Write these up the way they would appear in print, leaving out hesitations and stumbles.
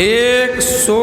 100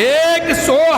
100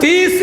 30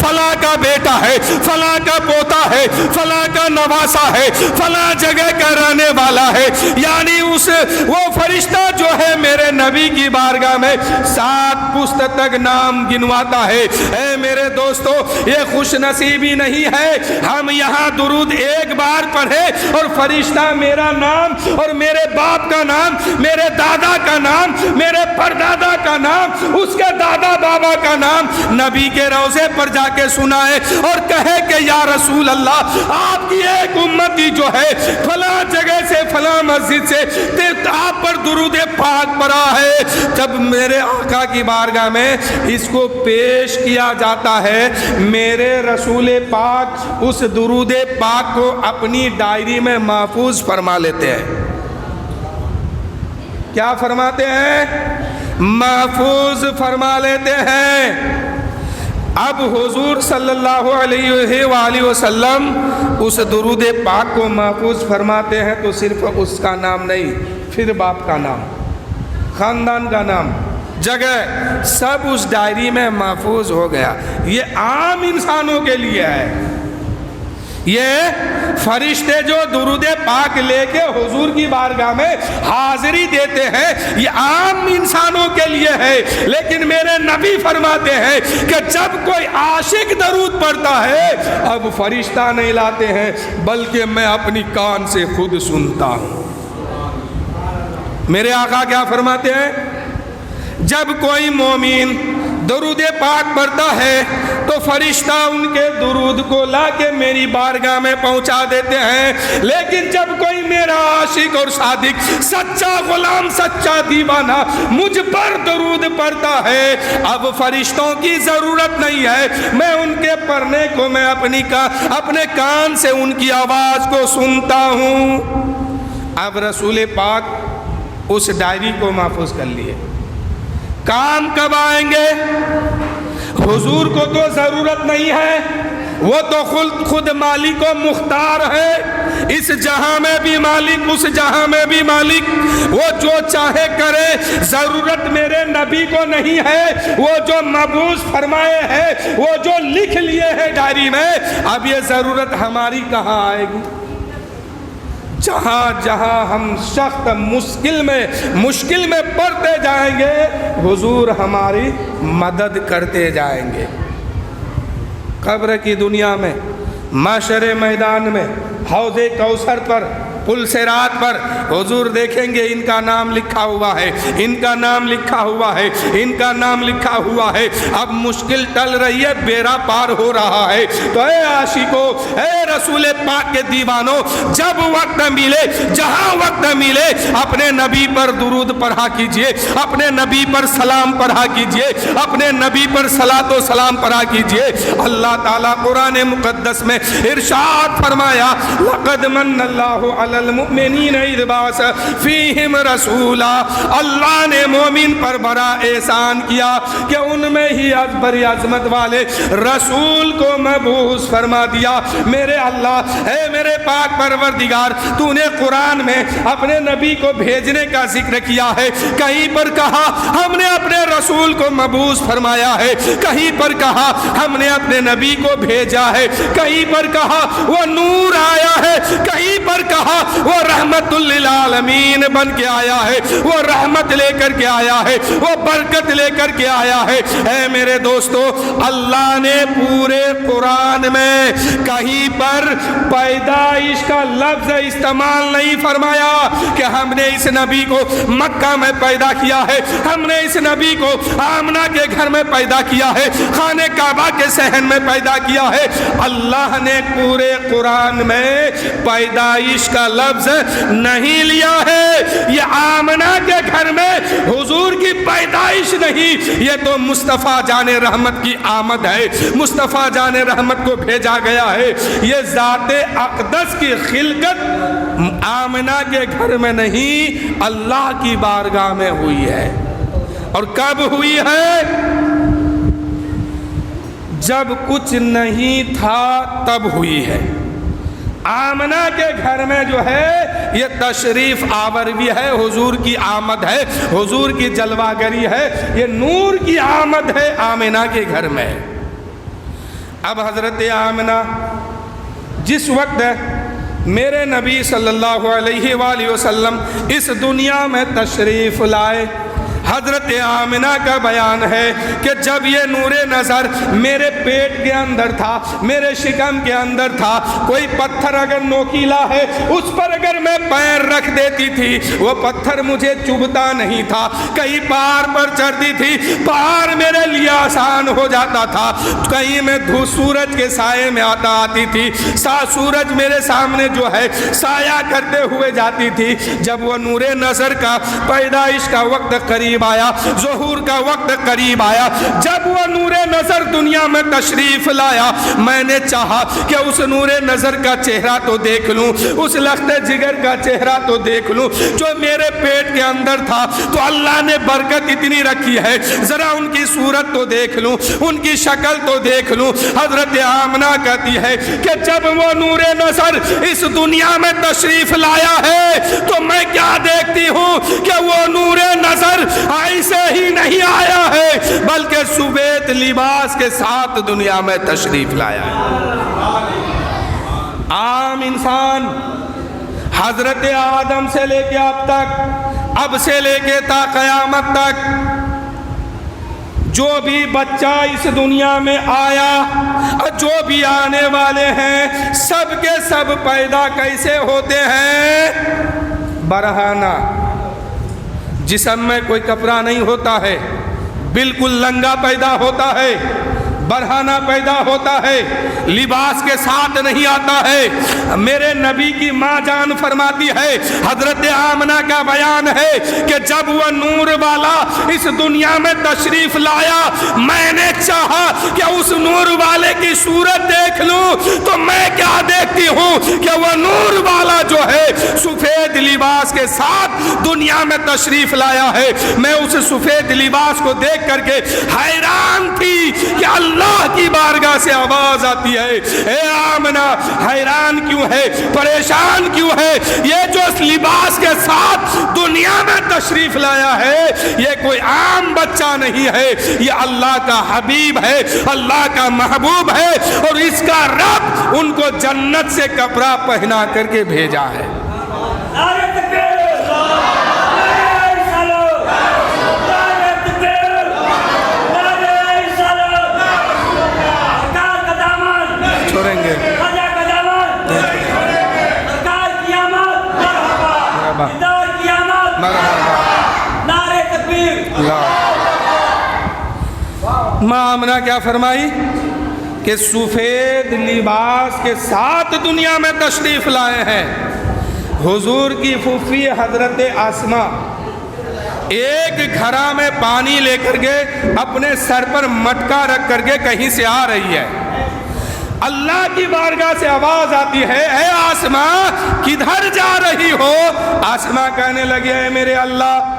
فلاں کا بیٹا ہے، فلاں کا پوتا ہے، فلاں کا نواسا ہے، فلاں جگہ کا رہنے والا ہے. یعنی وہ فرشتہ جو ہے میرے نبی کی بارگاہ میں 7 پشت تک نام گنواتا ہے. اے میرے دوستو، یہ خوش نصیبی نہیں ہے ہم یہاں درود ایک بار پڑھے اور فرشتہ میرا نام اور میرے باپ کا نام، میرے دادا کا نام، میرے پردادا کا نام، اس کے دادا بابا کا نام نبی کے روضے پر جا کے سنائے اور کہے کہ یا رسول اللہ، آپ کی ایک امتی جو ہے فلاں جگہ سے فلاں مسجد سے آپ پر درود پاک پڑھا ہے. جب میرے آقا کی بارگاہ میں اس کو پیش کیا جاتا ہے، میرے رسول پاک اس درود پاک کو اپنی ڈائری میں محفوظ فرما لیتے ہیں. کیا فرماتے ہیں؟ محفوظ فرما لیتے ہیں. اب حضور صلی اللہ علیہ وآلہ وسلم اس درود پاک کو محفوظ فرماتے ہیں تو صرف اس کا نام نہیں، پھر باپ کا نام، خاندان کا نام، جگہ، سب اس ڈائری میں محفوظ ہو گیا. یہ عام انسانوں کے لیے ہے. یہ فرشتے جو درود پاک لے کے حضور کی بارگاہ میں حاضری دیتے ہیں، یہ عام انسانوں کے لیے ہے. لیکن میرے نبی فرماتے ہیں کہ جب کوئی عاشق درود پڑھتا ہے، اب فرشتہ نہیں لاتے ہیں بلکہ میں اپنی کان سے خود سنتا ہوں. میرے آقا کیا فرماتے ہیں؟ جب کوئی مومن درود پاک پڑھتا ہے تو فرشتہ ان کے درود کو لا کے میری بارگاہ میں پہنچا دیتے ہیں. لیکن جب کوئی میرا عاشق اور صادق، سچا غلام، سچا دیوانہ مجھ پر درود پڑھتا ہے، اب فرشتوں کی ضرورت نہیں ہے، میں ان کے پڑھنے کو میں اپنے کان سے ان کی آواز کو سنتا ہوں. اب رسول پاک اس ڈائری کو محفوظ کر لیے. کام کب آئیں گے؟ حضور کو تو ضرورت نہیں ہے، وہ تو خود مالک و مختار ہے، اس جہاں میں بھی مالک، اس جہاں میں بھی مالک، وہ جو چاہے کرے. ضرورت میرے نبی کو نہیں ہے، وہ جو مبعوث فرمائے ہیں، وہ جو لکھ لیے ہیں ڈائری میں. اب یہ ضرورت ہماری کہاں آئے گی؟ جہاں جہاں ہم سخت مشکل میں پڑتے جائیں گے، حضور ہماری مدد کرتے جائیں گے. قبر کی دنیا میں، محشر میدان میں، حوض کوثر پر، پل صراط پر حضور دیکھیں گے ان کا نام لکھا ہوا ہے، ان کا نام لکھا ہوا ہے، ان کا نام لکھا ہوا ہے. اب مشکل ٹل رہی ہے، بیڑا پار ہو رہا ہے. تو اے عاشقو، اے رسول پاک کے دیوانوں، جب وقت ملے، جہاں وقت ملے، اپنے نبی پر درود پڑھا کیجئے، اپنے نبی پر سلام پڑھا کیجئے، اپنے نبی پر صلاۃ و سلام پڑھا کیجئے. اللہ تعالیٰ قرآن مقدس میں ارشاد فرمایا، لقد من اللہ علی المؤمنین اذ بعث فیہم رسولا. اللہ نے مومن پر بڑا احسان کیا کہ ان میں ہی بڑی عظمت والے رسول کو مبعوث فرما دیا. میرے اللہ، اے میرے پاک پروردگار، تو نے قرآن میں اپنے نبی کو بھیجنے کا ذکر کیا ہے. کہیں پر کہا ہم نے اپنے رسول کو مبعوث فرمایا ہے، کہیں پر کہا ہم نے اپنے نبی کو بھیجا ہے، کہیں پر کہا وہ نور آیا ہے، کہیں پر کہا وہ رحمت للعالمین بن کے آیا ہے، وہ رحمت لے کر کے آیا ہے، وہ برکت لے کر کے آیا ہے. اے میرے دوستو، اللہ نے پورے قرآن میں کہیں پر پیدائش کا لفظ استعمال نہیں فرمایا کہ ہم نے اس نبی کو مکہ میں پیدا کیا ہے، ہم نے اس نبی کو آمنہ کے گھر میں پیدا کیا ہے، خانہ کعبہ کے صحن میں پیدا کیا ہے. اللہ نے پورے قرآن میں پیدائش کا لفظ نہیں لیا ہے. یہ آمنہ کے گھر میں حضور کی پیدائش نہیں، یہ تو مصطفیٰ جان رحمت کی آمد ہے. مصطفیٰ جان رحمت کو بھیجا گیا ہے. یہ ذات اقدس کی خلقت آمنہ کے گھر میں نہیں، اللہ کی بارگاہ میں ہوئی ہے. اور کب ہوئی ہے؟ جب کچھ نہیں تھا تب ہوئی ہے. آمنہ کے گھر میں جو ہے یہ تشریف آور بھی ہے، حضور کی آمد ہے، حضور کی جلوہ گری ہے، یہ نور کی آمد ہے آمنہ کے گھر میں۔ اب حضرت آمنہ جس وقت میرے نبی صلی اللہ علیہ وآلہ وسلم اس دنیا میں تشریف لائے، حضرت آمنہ کا بیان ہے کہ جب یہ نور نظر میرے پیٹ کے اندر تھا، میرے شکم کے اندر تھا، کوئی پتھر اگر نوکیلا ہے اس پر اگر میں پیر رکھ دیتی تھی وہ پتھر مجھے چبھتا نہیں تھا، کہیں پہاڑ پر چڑھتی تھی پہاڑ میرے لیے آسان ہو جاتا تھا، کہیں میں سورج کے سائے میں آتی تھی، سورج میرے سامنے جو ہے سایہ کرتے ہوئے جاتی تھی۔ جب وہ نور نظر کا پیدائش کا وقت قریب آیا، ظہور کا وقت قریب آیا، جب وہ نور نظر دنیا میں تشریف لایا، میں نے چاہا کہ اس نور نظر کا چہرہ تو دیکھ لوں، اس لخت جگر کا چہرہ تو دیکھ لوں جو میرے پیٹ کے اندر تھا، تو اللہ نے برکت اتنی رکھی ہے ذرا ان کی صورت تو دیکھ لوں، ان کی شکل تو دیکھ لوں۔ حضرت آمنہ کہتی ہے کہ جب وہ نور نظر اس دنیا میں تشریف لایا ہے تو میں کیا دیکھتی ہوں کہ وہ نور نظر ایسے ہی نہیں آیا ہے بلکہ سفید لباس کے ساتھ دنیا میں تشریف لایا ہے۔ عام انسان حضرت آدم سے لے کے اب تک، اب سے لے کے تا قیامت تک جو بھی بچہ اس دنیا میں آیا اور جو بھی آنے والے ہیں سب کے سب پیدا کیسے ہوتے ہیں؟ برہنہ، جسم میں کوئی کپڑا نہیں ہوتا ہے، بالکل لنگا پیدا ہوتا ہے، برہنہ پیدا ہوتا ہے، لباس کے ساتھ نہیں آتا ہے۔ میرے نبی کی ماں جان فرماتی ہے، حضرت آمنہ کا بیان ہے کہ جب وہ نور والا اس دنیا میں تشریف لایا، میں نے چاہا کہ اس نور والے کی صورت دیکھ لوں، تو میں کیا دیکھتی ہوں کہ وہ نور والا جو ہے سفید لباس کے ساتھ دنیا میں تشریف لایا ہے۔ میں اس سفید لباس کو دیکھ کر کے حیران تھی کہ اللہ کی بارگاہ سے آواز آتی ہے، اے آمنہ حیران کیوں ہے، پریشان کیوں ہے؟ یہ جو اس لباس کے ساتھ دنیا میں تشریف لایا ہے یہ کوئی عام بچہ نہیں ہے، یہ اللہ کا حبیب ہے، اللہ کا محبوب ہے، اور اس کا رب ان کو جنت سے کپڑا پہنا کر کے بھیجا ہے۔ چھوڑیں گے ماں آمنہ کیا فرمائی کہ سفید لباس کے ساتھ دنیا میں تشریف لائے ہیں۔ حضور کی پھوپھی حضرت اسماء ایک گھڑا میں پانی لے کر کے اپنے سر پر مٹکا رکھ کر کے کہیں سے آ رہی ہے، اللہ کی بارگاہ سے آواز آتی ہے، اے اسماء کدھر جا رہی ہو؟ اسماء کہنے لگی، اے میرے اللہ،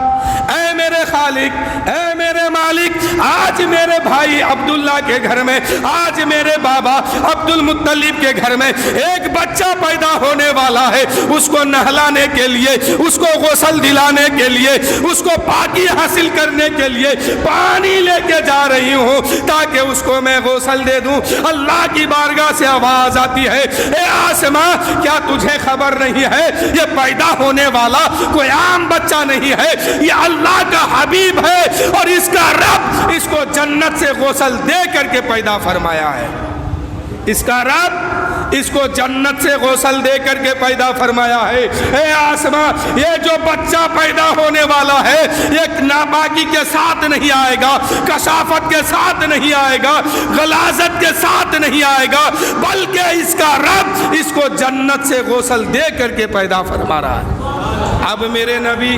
اے میرے خالق، اے میرے مالک، آج میرے بھائی عبداللہ کے گھر میں، آج میرے بابا عبد المطلب کے گھر میں ایک بچہ پیدا ہونے والا ہے، اس کو نہلانے کے لیے، اس کو غسل دلانے کے لیے، اس کو پاکی حاصل کرنے کے لیے پانی لے کے جا رہی ہوں تاکہ اس کو میں غسل دے دوں۔ اللہ کی بارگاہ سے آواز آتی ہے، اے آسماں کیا تجھے خبر نہیں ہے یہ پیدا ہونے والا کوئی عام بچہ نہیں ہے، یہ اللہ کا حبیب ہے، اور اس کا رب اس کو جنت سے غسل دے کر کے پیدا فرمایا ہے۔ اس کا رب اس کو جنت سے غسل دے کر کے پیدا فرمایا ہے۔ اے آسماں یہ جو بچہ پیدا ہونے والا ہے ایک ناپاکی کے ساتھ نہیں آئے گا، کثافت کے ساتھ نہیں آئے گا، غلاظت کے ساتھ نہیں آئے گا، بلکہ اس کا رب اس کو جنت سے غسل دے کر کے پیدا فرما رہا ہے۔ اب میرے نبی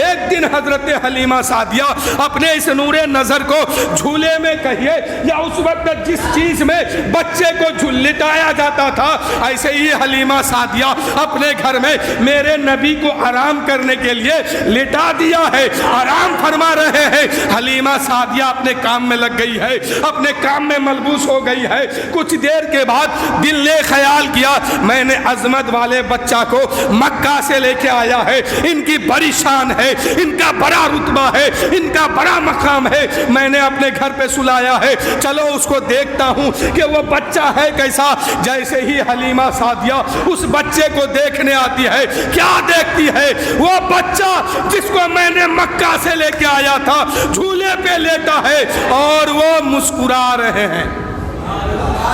ایک دن حضرت حلیمہ سعدیہ اپنے اس نور نظر کو جھولے میں کہیے یا اس وقت جس چیز میں بچے کو لٹایا جاتا تھا، ایسے ہی حلیمہ سعدیہ اپنے گھر میں میرے نبی کو آرام کرنے کے لیے لٹا دیا ہے، آرام فرما رہے ہیں۔ حلیمہ سعدیہ اپنے کام میں لگ گئی ہے، اپنے کام میں ملبوس ہو گئی ہے۔ کچھ دیر کے بعد دل نے خیال کیا میں نے عظمت والے بچہ کو مکہ سے لے کے آیا ہے، ان کی بڑی شان ہے، ان کا بڑا رتبہ ہے، ان کا بڑا مقام ہے، میں نے اپنے گھر پہ سلایا ہے، چلو اس کو دیکھتا ہوں کہ وہ بچہ ہے کیسا۔ جیسے ہی حلیمہ سعدیہ اس بچے کو دیکھنے آتی ہے، کیا دیکھتی ہے؟ وہ بچہ جس کو میں نے مکہ سے لے کے آیا تھا جھولے پہ لیٹا ہے اور وہ مسکرا رہے ہیں،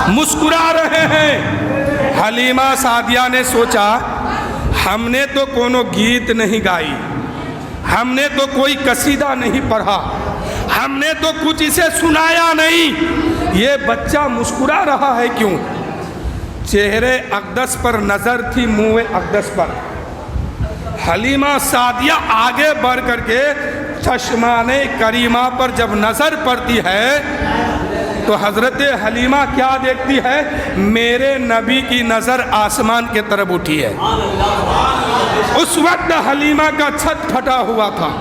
مسکرا رہے ہیں۔ حلیمہ سعدیہ نے سوچا ہم نے تو کونو گیت نہیں گائی، ہم نے تو کوئی قصیدہ نہیں پڑھا، ہم نے تو کچھ اسے سنایا نہیں، یہ بچہ مسکرا رہا ہے کیوں؟ چہرے اقدس پر نظر تھی، منہ اقدس پر۔ حلیمہ سعدیہ آگے بڑھ کر کے چشمان کریمہ پر جب نظر پڑتی ہے تو حضرت حلیمہ کیا دیکھتی ہے؟ میرے نبی کی نظر آسمان کے طرف اٹھی ہے۔ اس وقت حلیمہ کا چھت پھٹا ہوا تھا،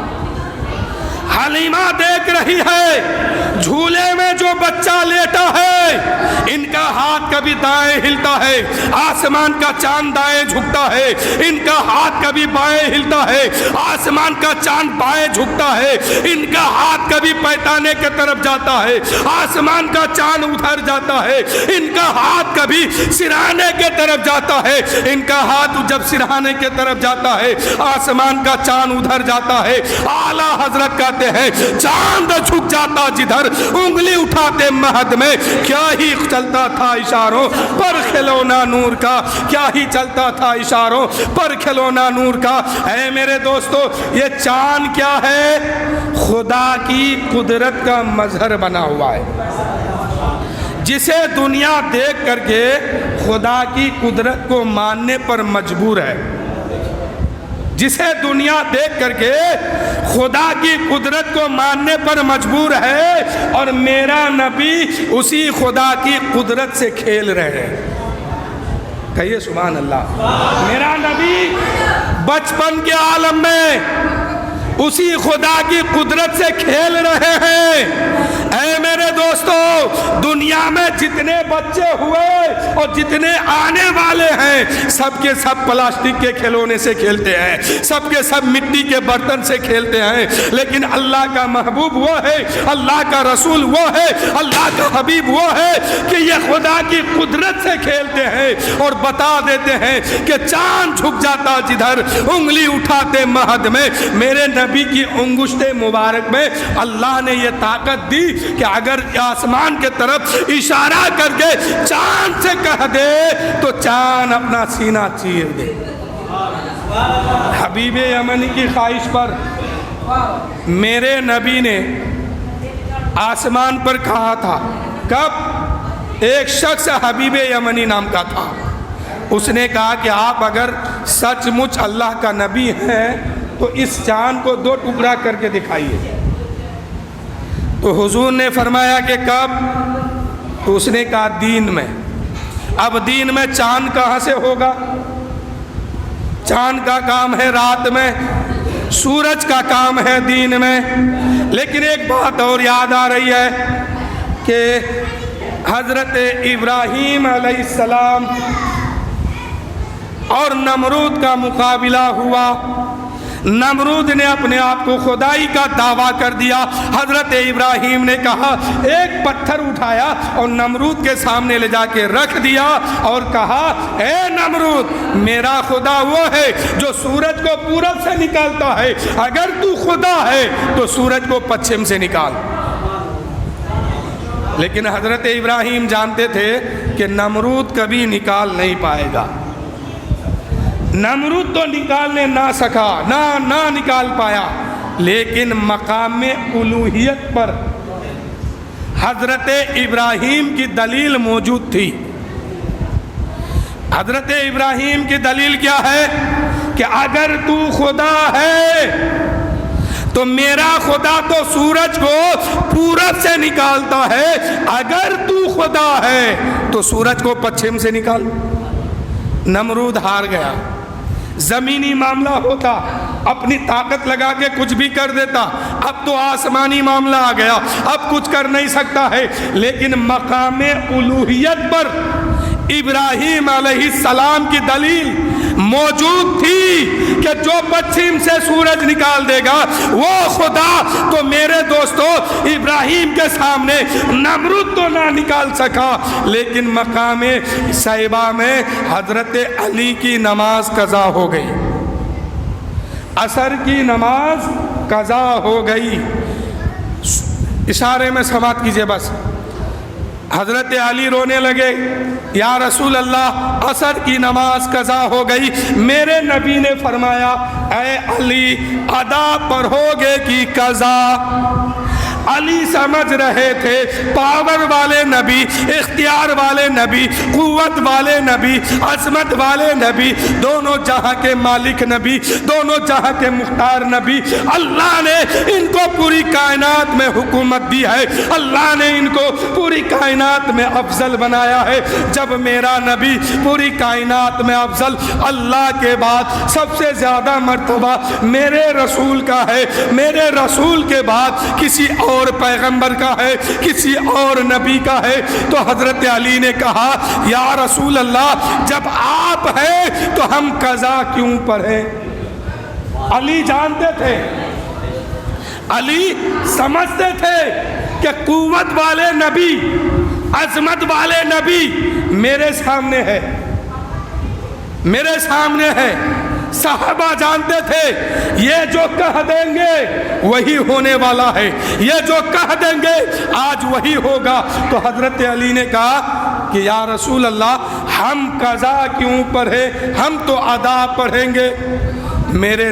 حلیمہ دیکھ رہی ہے جھولے میں جو بچہ لیٹا ہے، ان کا ہاتھ کبھی دائیں ہلتا ہے، آسمان کا چاند دائیں جھکتا ہے، ان کا ہاتھ کبھی بائیں ہلتا ہے، آسمان کا چاند بائیں جھکتا ہے، ان کا ہاتھ کبھی پیتانے کے طرف جاتا ہے، آسمان کا چاند ادھر جاتا ہے، ان کا ہاتھ کبھی سرہانے کے طرف جاتا ہے، ان کا ہاتھ جب سرہانے کے طرف جاتا ہے آسمان کا چاند ادھر جاتا ہے۔ اعلیٰ حضرت کہتے ہیں چاند جھک جاتا جدھر انگلی اٹھاتے مہد میں، کیا ہی چلتا تھا اشاروں پر کھلونا نور کا، کیا ہی چلتا تھا اشاروں پر کھلونا نور کا۔ اے میرے دوستو، یہ چاند کیا ہے؟ خدا کی قدرت کا مظہر بنا ہوا ہے، جسے دنیا دیکھ کر کے خدا کی قدرت کو ماننے پر مجبور ہے، جسے دنیا دیکھ کر کے خدا کی قدرت کو ماننے پر مجبور ہے، اور میرا نبی اسی خدا کی قدرت سے کھیل رہے ہیں۔ کہیے سبحان اللہ۔ میرا نبی بچپن کے عالم میں اسی خدا کی قدرت سے کھیل رہے ہیں۔ اے میرے دوستو، دنیا میں جتنے بچے ہوئے اور جتنے آنے والے ہیں سب کے سب پلاسٹک کے کھلونے سے کھیلتے ہیں، سب کے سب مٹی کے برتن سے کھیلتے ہیں، لیکن اللہ کا محبوب وہ ہے، اللہ کا رسول وہ ہے، اللہ کا حبیب وہ ہے کہ یہ خدا کی قدرت سے کھیلتے ہیں اور بتا دیتے ہیں کہ چاند جھک جاتا جدھر انگلی اٹھاتے مہد میں۔ میرے نبی کی انگشت مبارک میں اللہ نے یہ طاقت دی کہ اگر آسمان کے طرف اشارہ کر کے چاند سے کہہ دے تو چاند اپنا سینہ چیر دے۔ حبیب یمنی کی خواہش پر میرے نبی نے آسمان پر کہا تھا، کب؟ ایک شخص حبیب یمنی نام کا تھا، اس نے کہا کہ آپ اگر سچ مچ اللہ کا نبی ہیں تو اس چاند کو 2 ٹکڑا کر کے دکھائیے۔ تو حضور نے فرمایا کہ کب؟ تو اس نے کہا دین میں۔ اب دین میں چاند کہاں سے ہوگا؟ چاند کا کام ہے رات میں، سورج کا کام ہے دین میں۔ لیکن ایک بات اور یاد آ رہی ہے کہ حضرت ابراہیم علیہ السلام اور نمرود کا مقابلہ ہوا، نمرود نے اپنے آپ کو خدائی کا دعویٰ کر دیا، حضرت ابراہیم نے کہا، ایک پتھر اٹھایا اور نمرود کے سامنے لے جا کے رکھ دیا اور کہا، اے نمرود، میرا خدا وہ ہے جو سورج کو پورب سے نکالتا ہے، اگر تو خدا ہے تو سورج کو پچھم سے نکال۔ لیکن حضرت ابراہیم جانتے تھے کہ نمرود کبھی نکال نہیں پائے گا، نمرود تو نکالنے نہ سکا، نہ نکال پایا، لیکن مقام الوہیت پر حضرت ابراہیم کی دلیل موجود تھی۔ حضرت ابراہیم کی دلیل کیا ہے کہ اگر تو خدا ہے تو میرا خدا تو سورج کو پورب سے نکالتا ہے، اگر تو خدا ہے تو سورج کو پچھم سے نکال۔ نمرود ہار گیا، زمینی معاملہ ہوتا اپنی طاقت لگا کے کچھ بھی کر دیتا، اب تو آسمانی معاملہ آ گیا، اب کچھ کر نہیں سکتا ہے۔ لیکن مقام الوہیت پر ابراہیم علیہ السلام کی دلیل موجود تھی کہ جو پچھم سے سورج نکال دے گا وہ خدا۔ تو میرے دوستو، ابراہیم کے سامنے نمرود تو نہ نکال سکا، لیکن مقام صیبہ میں حضرت علی کی نماز قضا ہو گئی، عصر کی نماز قضا ہو گئی۔ اشارے میں سماعت کیجئے بس۔ حضرت علی رونے لگے، یا رسول اللہ عصر کی نماز قضا ہو گئی۔ میرے نبی نے فرمایا، اے علی ادا پڑھو گے کی قضا؟ علی سمجھ رہے تھے پاور والے نبی، اختیار والے نبی، قوت والے نبی، عظمت والے نبی، دونوں جہاں کے مالک نبی، دونوں جہاں کے مختار نبی، اللہ نے ان کو پوری کائنات میں حکومت دی ہے، اللہ نے ان کو پوری کائنات میں افضل بنایا ہے۔ جب میرا نبی پوری کائنات میں افضل، اللہ کے بعد سب سے زیادہ مرتبہ میرے رسول کا ہے، میرے رسول کے بعد کسی اور پیغمبر کا ہے، کسی اور نبی کا ہے، تو حضرت علی نے کہا، یا رسول اللہ جب آپ ہیں تو ہم قضا کیوں پڑھیں؟ علی جانتے تھے، علی سمجھتے تھے کہ قوت والے نبی، عظمت والے نبی میرے سامنے ہے، میرے سامنے ہے۔ صحابہ جانتے تھے یہ جو کہہ دیں گے وہی ہونے والا ہے، یہ جو کہہ دیں گے آج وہی ہوگا۔ تو حضرت علی نے کہا کہ یا رسول اللہ ہم قضا کیوں پڑھیں، ہم تو ادا پڑھیں گے۔ میرے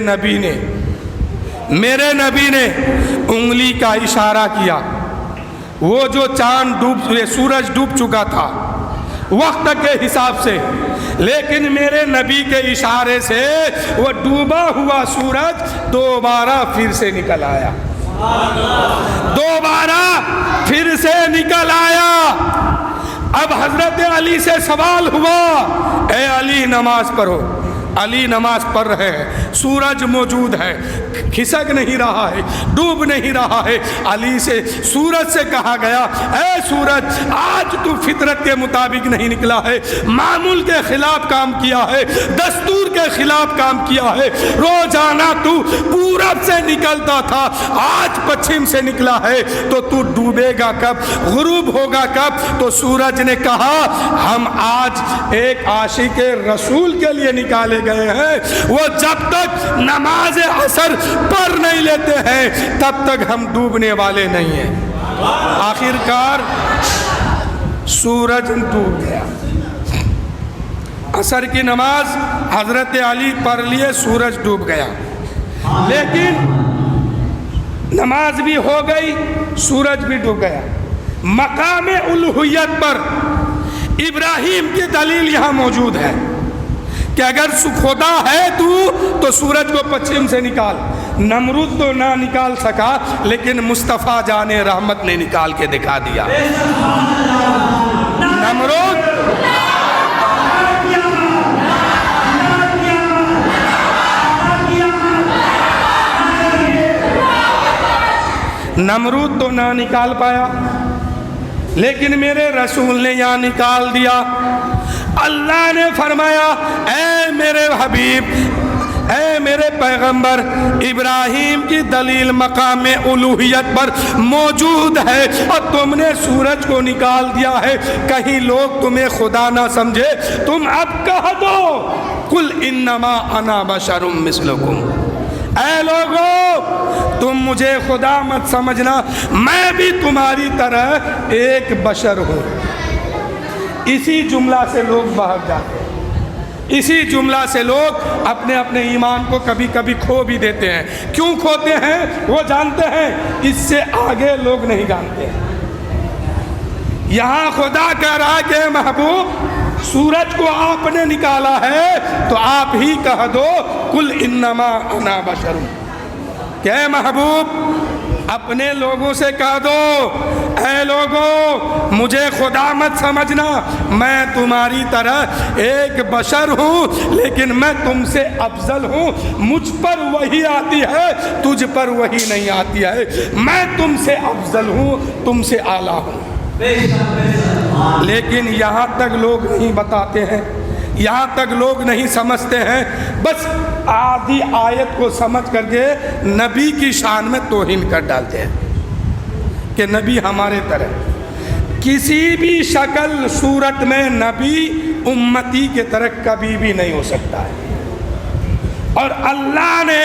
نبی نے انگلی کا اشارہ کیا، وہ جو سورج ڈوب چکا تھا وقت کے حساب سے، لیکن میرے نبی کے اشارے سے وہ ڈوبا ہوا سورج دوبارہ پھر سے نکل آیا، دوبارہ پھر سے نکل آیا۔ اب حضرت علی سے سوال ہوا، اے علی نماز پڑھو۔ علی نماز پڑھ رہے ہیں، سورج موجود ہے، کھسک نہیں رہا ہے، ڈوب نہیں رہا ہے۔ علی سے سورج سے کہا گیا، اے سورج آج تو فطرت کے مطابق نہیں نکلا ہے، معمول کے خلاف کام کیا ہے، دستور کے خلاف کام کیا ہے، روزانہ تو پورب سے نکلتا تھا، آج پچھم سے نکلا ہے، تو ڈوبے گا کب، غروب ہوگا کب؟ تو سورج نے کہا، ہم آج ایک عاشق رسول کے لیے نکالے گئے ہیں، وہ جب تک نماز عصر پڑھ نہیں لیتے ہیں تب تک ہم ڈوبنے والے نہیں ہیں۔ آخر کار سورج ڈوب گیا، عصر کی نماز حضرت علی پڑھ لیے، سورج ڈوب گیا، لیکن نماز بھی ہو گئی، سورج بھی ڈوب گیا۔ مقام الوہیت پر ابراہیم کی دلیل یہاں موجود ہے کہ اگر خدا ہے تو سورج کو پچھم سے نکال۔ نمرود تو نہ نکال سکا، لیکن مصطفیٰ جان رحمت نے نکال کے دکھا دیا۔ نمرود تو نہ نکال پایا، لیکن میرے رسول نے یہاں نکال دیا۔ اللہ نے فرمایا، اے میرے حبیب، اے میرے پیغمبر، ابراہیم کی دلیل مقام الوہیت پر موجود ہے اور تم نے سورج کو نکال دیا ہے، کہیں لوگ تمہیں خدا نہ سمجھے۔ تم اب کہہ دو، قل انما انا بشر مثلکم، اے لوگو تم مجھے خدا مت سمجھنا، میں بھی تمہاری طرح ایک بشر ہوں۔ اسی جملہ سے لوگ بھاگ جاتے ہیں، اسی جملہ سے لوگ اپنے اپنے ایمان کو کبھی کبھی کھو بھی دیتے ہیں۔ کیوں کھوتے ہیں وہ جانتے ہیں، اس سے آگے لوگ نہیں جانتے ہیں۔ یہاں خدا کہہ رہا کہ محبوب سورج کو آپ نے نکالا ہے تو آپ ہی کہہ دو، قل انما انا بشر، کہ اے محبوب اپنے لوگوں سے کہہ دو اے لوگوں مجھے خدا مت سمجھنا، میں تمہاری طرح ایک بشر ہوں لیکن میں تم سے افضل ہوں، مجھ پر وحی آتی ہے تجھ پر وحی نہیں آتی ہے، میں تم سے افضل ہوں تم سے اعلیٰ ہوں۔ لیکن یہاں تک لوگ نہیں بتاتے ہیں، یہاں تک لوگ نہیں سمجھتے ہیں، بس آدھی آیت کو سمجھ کر کے نبی کی شان میں توہین کر ڈالتے ہیں کہ نبی ہمارے طرح، کسی بھی شکل صورت میں نبی امتی کے طرح کبھی بھی نہیں ہو سکتا ہے۔ اور اللہ نے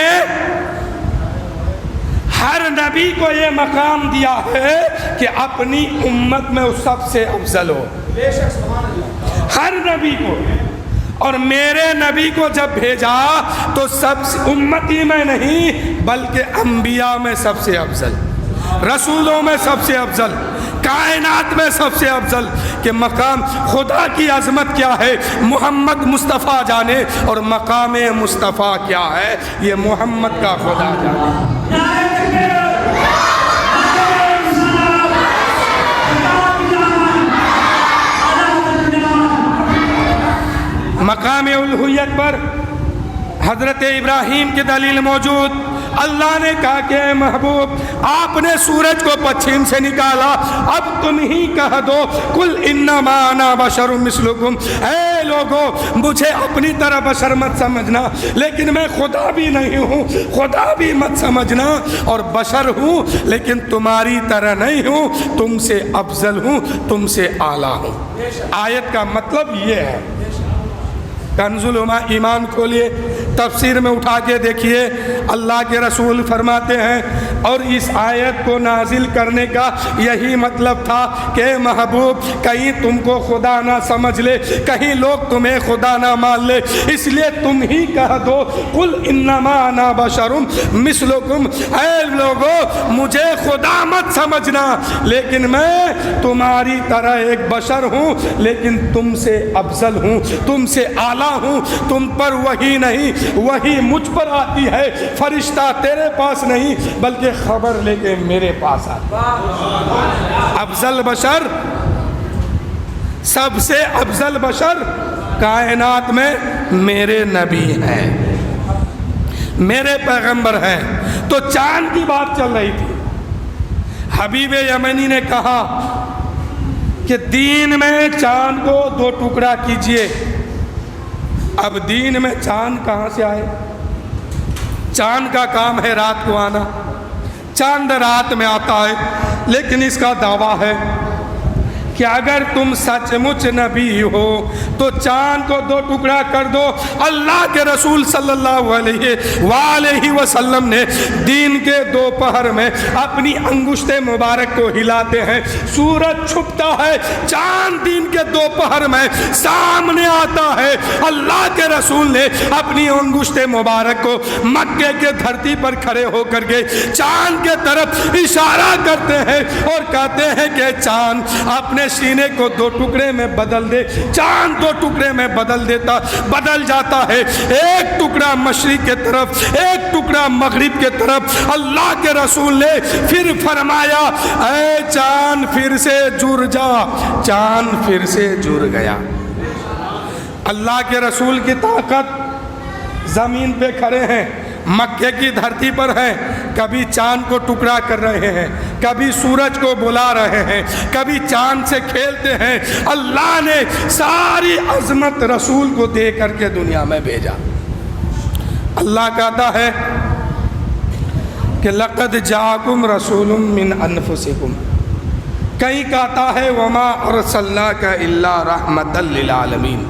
ہر نبی کو یہ مقام دیا ہے کہ اپنی امت میں وہ سب سے افضل ہو، ہر نبی کو۔ اور میرے نبی کو جب بھیجا تو سب سے امتی میں نہیں بلکہ انبیاء میں سب سے افضل، رسولوں میں سب سے افضل، کائنات میں سب سے افضل، کہ مقام خدا کی عظمت کیا ہے محمد مصطفیٰ جانے، اور مقام مصطفیٰ کیا ہے یہ محمد کا خدا جانے۔ مقام الوہیت پر حضرت ابراہیم کی دلیل موجود، اللہ نے کہا کہ اے محبوب آپ نے سورج کو پچھم سے نکالا، اب تم ہی کہہ دو قل انما انا بشر مثلکم، اے لوگو مجھے اپنی طرح بشر مت سمجھنا، لیکن میں خدا بھی نہیں ہوں، خدا بھی مت سمجھنا، اور بشر ہوں لیکن تمہاری طرح نہیں ہوں، تم سے افضل ہوں، تم سے اعلیٰ ہوں۔ آیت کا مطلب یہ ہے، کنز ایمان کھولیے، تفسیر میں اٹھا کے دیکھیے، اللہ کے رسول فرماتے ہیں اور اس آیت کو نازل کرنے کا یہی مطلب تھا کہ محبوب کہیں تم کو خدا نہ سمجھ لے، کہیں لوگ تمہیں خدا نہ مان لے، اس لیے تم ہی کہہ دو قل انما انا بشر مثلکم، اے لوگو مجھے خدا مت سمجھنا لیکن میں تمہاری طرح ایک بشر ہوں، لیکن تم سے افضل ہوں، تم سے اعلیٰ ہوں، تم پر وحی نہیں، وحی مجھ پر آتی ہے، فرشتہ تیرے پاس نہیں بلکہ خبر لے کے میرے پاس آتا۔ افضل بشر، سب سے افضل بشر کائنات میں میرے نبی ہیں، میرے پیغمبر ہیں۔ تو چاند کی بات چل رہی تھی، حبیب یمنی نے کہا کہ دین میں چاند کو 2 ٹکڑا کیجئے۔ اب دین میں چاند کہاں سے آئے؟ چاند کا کام ہے رات کو آنا، چاند رات میں آتا ہے، لیکن اس کا دعویٰ ہے کہ اگر تم سچ مچ نبی ہو تو چاند کو 2 ٹکڑا کر دو۔ اللہ کے رسول صلی اللہ علیہ وآلہ وسلم نے دین کے دوپہر میں اپنی انگشت مبارک کو ہلاتے ہیں، سورج چھپتا ہے، چاند دین کے دوپہر میں سامنے آتا ہے، اللہ کے رسول نے اپنی انگشت مبارک کو مکے کے دھرتی پر کھڑے ہو کر کے چاند کے طرف اشارہ کرتے ہیں اور کہتے ہیں کہ چاند اپنے سینے کو 2 ٹکڑے میں بدل دے۔ چاند 2 ٹکڑے میں بدل جاتا ہے، ایک ٹکڑا مشرق کے طرف، ایک ٹکڑا مغرب کے طرف۔ اللہ کے رسول نے پھر فرمایا اے چاند پھر سے جڑ جا، چاند پھر سے جڑ گیا۔ اللہ کے رسول کی طاقت، زمین پہ کھڑے ہیں، مکے کی دھرتی پر ہیں، کبھی چاند کو ٹکڑا کر رہے ہیں، کبھی سورج کو بلا رہے ہیں، کبھی چاند سے کھیلتے ہیں۔ اللہ نے ساری عظمت رسول کو دے کر کے دنیا میں بھیجا۔ اللہ کہتا ہے کہ لقد جاءکم رسول من انفسکم، کہیں کہتا ہے وما ارسلناک الا رحمۃ للعالمین،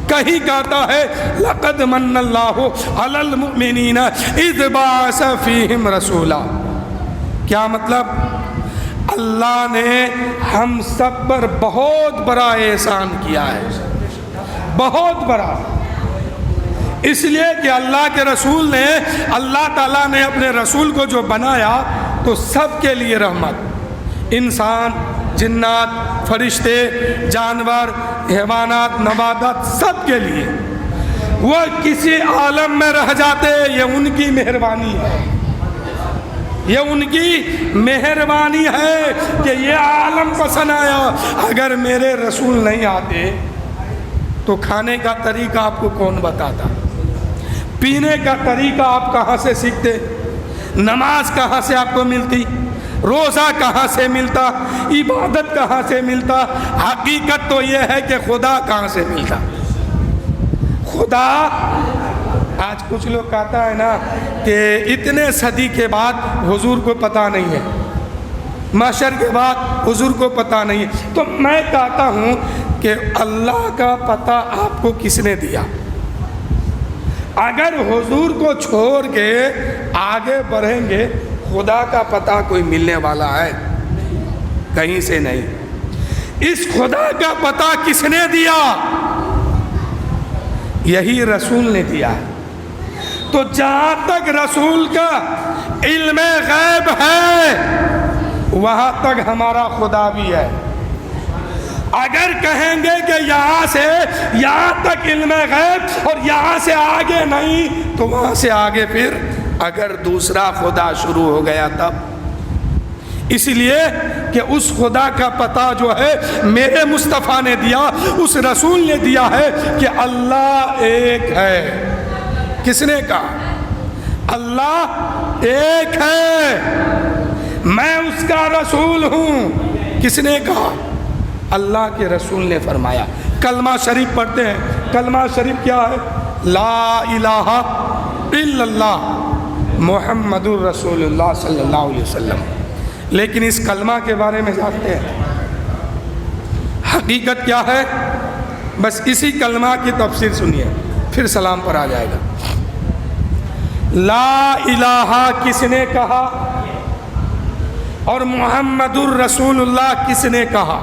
کہیں کہتا ہے لقد من اللہ علی المؤمنین اذ بعث فیہم رسولا۔ کیا مطلب؟ اللہ نے ہم سب پر بہت بڑا احسان کیا ہے، بہت بڑا، اس لیے کہ اللہ کے رسول نے، اللہ تعالیٰ نے اپنے رسول کو جو بنایا تو سب کے لیے رحمت، انسان، جنات، فرشتے، جانور، حیوانات، نباتات، سب کے لیے۔ وہ کسی عالم میں رہ جاتے یہ ان کی مہربانی ہے، یہ ان کی مہربانی ہے کہ یہ عالم پسند آیا۔ اگر میرے رسول نہیں آتے تو کھانے کا طریقہ آپ کو کون بتاتا؟ پینے کا طریقہ آپ کہاں سے سیکھتے؟ نماز کہاں سے آپ کو ملتی؟ روزہ کہاں سے ملتا؟ عبادت کہاں سے ملتا؟ حقیقت تو یہ ہے کہ خدا کہاں سے ملتا؟ خدا آج کچھ لوگ کہتا ہے نا کہ اتنے صدی کے بعد حضور کو پتہ نہیں ہے، محشر کے بعد حضور کو پتہ نہیں ہے۔ تو میں کہتا ہوں کہ اللہ کا پتہ آپ کو کس نے دیا؟ اگر حضور کو چھوڑ کے آگے بڑھیں گے، خدا کا پتہ کوئی ملنے والا ہے؟ کہیں سے نہیں۔ اس خدا کا پتہ کس نے دیا؟ یہی رسول نے دیا ہے۔ تو جہاں تک رسول کا علم غیب ہے وہاں تک ہمارا خدا بھی ہے۔ اگر کہیں گے کہ یہاں تک علم غیب اور یہاں سے آگے نہیں، تو وہاں سے آگے پھر اگر دوسرا خدا شروع ہو گیا تب۔ اس لیے کہ اس خدا کا پتہ جو ہے میرے مصطفیٰ نے دیا، اس رسول نے دیا ہے کہ اللہ ایک ہے۔ کس نے کہا؟ اللہ ایک ہے، میں اس کا رسول ہوں۔ کس نے کہا؟ اللہ کے رسول نے فرمایا۔ کلمہ شریف پڑھتے ہیں، کلمہ شریف کیا ہے؟ لا الہ الا اللہ محمد الرسول اللہ صلی اللہ علیہ وسلم۔ لیکن اس کلمہ کے بارے میں جانتے ہیں حقیقت کیا ہے؟ بس اسی کلمہ کی تفسیر سنیے، پھر سلام پر آ جائے گا۔ لا الہ کس نے کہا اور محمد الرسول اللہ کس نے کہا؟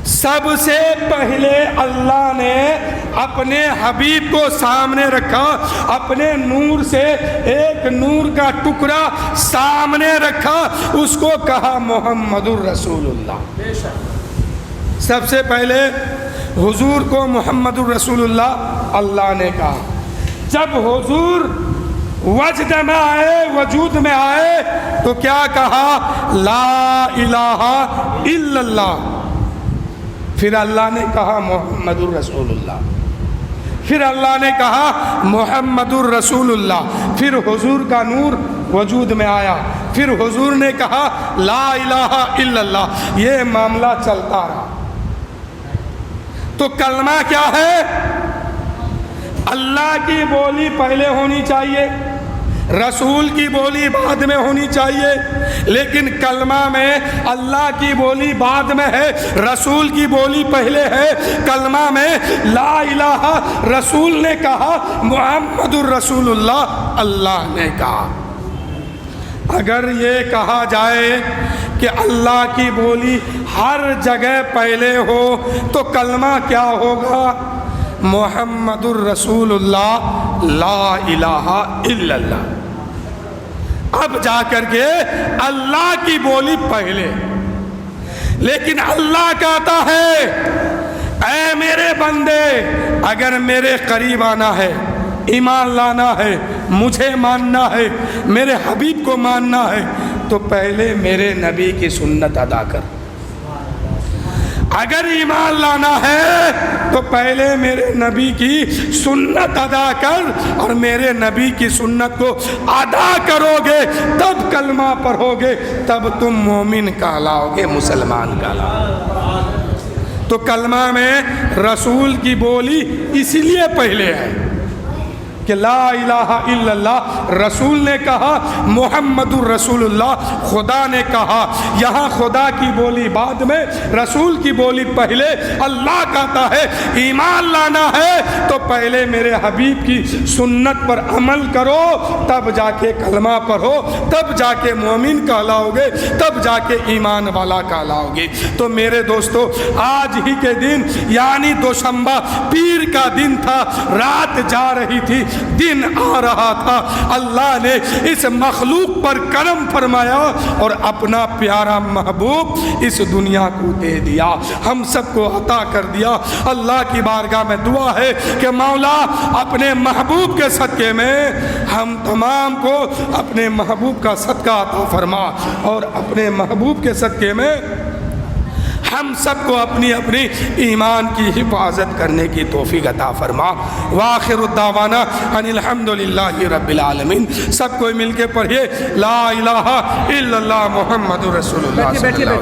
سب سے پہلے اللہ نے اپنے حبیب کو سامنے رکھا، اپنے نور سے ایک نور کا ٹکڑا سامنے رکھا، اس کو کہا محمد الرسول اللہ۔ سب سے پہلے حضور کو محمد الرسول اللہ اللہ نے کہا۔ جب حضور وجد میں آئے، وجود میں آئے، تو کیا کہا؟ لا الہ الا اللہ۔ پھر اللہ نے کہا محمد الرسول اللہ، پھر اللہ نے کہا محمد الرسول اللہ۔ پھر حضور کا نور وجود میں آیا، پھر حضور نے کہا لا الہ الا اللہ۔ یہ معاملہ چلتا رہا۔ تو کلمہ کیا ہے؟ اللہ کی بولی پہلے ہونی چاہیے، رسول کی بولی بعد میں ہونی چاہیے، لیکن کلمہ میں اللہ کی بولی بعد میں ہے، رسول کی بولی پہلے ہے۔ کلمہ میں لا الہ رسول نے کہا، محمد الرسول اللہ اللہ نے کہا۔ اگر یہ کہا جائے کہ اللہ کی بولی ہر جگہ پہلے ہو تو کلمہ کیا ہوگا؟ محمد الرسول اللہ لا الہ الا اللہ۔ اب جا کر کے اللہ کی بولی پہلے، لیکن اللہ کہتا ہے اے میرے بندے، اگر میرے قریب آنا ہے، ایمان لانا ہے، مجھے ماننا ہے، میرے حبیب کو ماننا ہے، تو پہلے میرے نبی کی سنت ادا کر۔ اگر ایمان لانا ہے تو پہلے میرے نبی کی سنت ادا کر، اور میرے نبی کی سنت کو ادا کرو گے تب کلمہ پڑھو گے، تب تم مومن کہلاؤ گے، مسلمان کہلاؤ۔ تو کلمہ میں رسول کی بولی اس لیے پہلے ہے کہ لا الہ الا اللہ رسول نے کہا، محمد الرسول اللہ خدا نے کہا۔ یہاں خدا کی بولی بعد میں، رسول کی بولی پہلے۔ اللہ کہتا ہے ایمان لانا ہے تو پہلے میرے حبیب کی سنت پر عمل کرو، تب جا کے کلمہ پڑھو، تب جا کے مومن کہلاؤ گے، تب جا کے ایمان والا کہلاؤ گے۔ تو میرے دوستو، آج ہی کے دن یعنی دوشنبہ پیر کا دن تھا، رات جا رہی تھی، دن آ رہا تھا اللہ نے اس مخلوق پر کرم فرمایا اور اپنا پیارا محبوب اس دنیا کو دے دیا، ہم سب کو عطا کر دیا۔ اللہ کی بارگاہ میں دعا ہے کہ مولا اپنے محبوب کے صدقے میں ہم تمام کو اپنے محبوب کا صدقہ عطا فرما، اور اپنے محبوب کے صدقے میں ہم سب کو اپنی اپنی ایمان کی حفاظت کرنے کی توفیق عطا فرما۔ وآخر الدعوانا ان الحمدللہ رب العالمین۔ سب کوئی مل کے پڑھیے لا الہ الا اللہ محمد رسول اللہ صلی اللہ علیہ وسلم۔